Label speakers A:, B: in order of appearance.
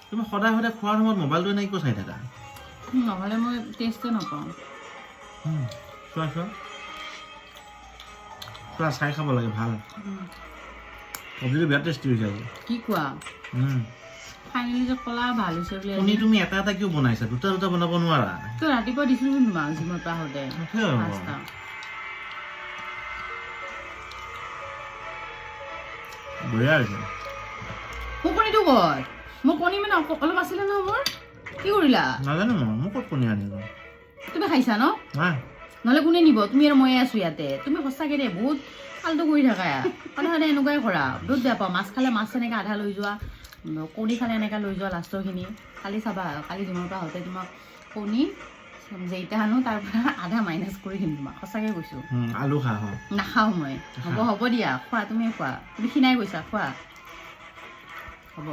A: তুমি সদায় সদায় খোৱাৰ সময়ত মোবাইলটো এনেই কিয় চাই থাকা
B: নহ'লে মই টেষ্টে নাপাওঁ
A: চোৱা চোৱা চোৱা চাই খাব লাগে ভাল চব্জিটো বিৰাট টেষ্টি হৈছে আজি
B: কি কোৱা ফাইনেলি যে ক'লা ভাল হৈছে বুলি
A: কণী তুমি এটা এটা কিয় বনাইছা দুটা দুটা বনাব নোৱাৰা
B: তই ৰাতিপুৱা দিছিলোঁ তোমাক জিমৰ পৰা আহোঁতে পাঁচটা
A: বঢ়িয়া হৈছে
B: মোৰ কণীটো ক'ত মোৰ কণী মানে অলপ আছিলে ন মোৰ কি কৰিলা
A: নাজানো মই ক'ত কণী আনিলোঁ
B: তুমি খাইছা ন
A: নাই
B: নহ'লে কোনে নিব তুমি আৰু ময়ে আছোঁ ইয়াতে তুমি সঁচাকৈ দেই বহুত ফাল্টু কৰি থাকা সদায় সদায় এনেকুৱাই কৰা বহুত বেয়া পাওঁ মাছ খালে মাছ এনেকৈ আধা লৈ যোৱা কণী খালে এনেকৈ লৈ যোৱা লাষ্টৰখিনি কালি চাবা কালি জিমৰ পৰা আহোঁতে তোমাক কণী যেইটা আনো তাৰ পৰা আধা মাইনাছ কৰি দিম তোমাক সঁচাকৈ কৈছোঁ
A: আলু খা
B: নাখাওঁ মই হ'ব দিয়া খোৱা তুমি খোৱা তুমি খিনাই গৈছা খোৱা হ'ব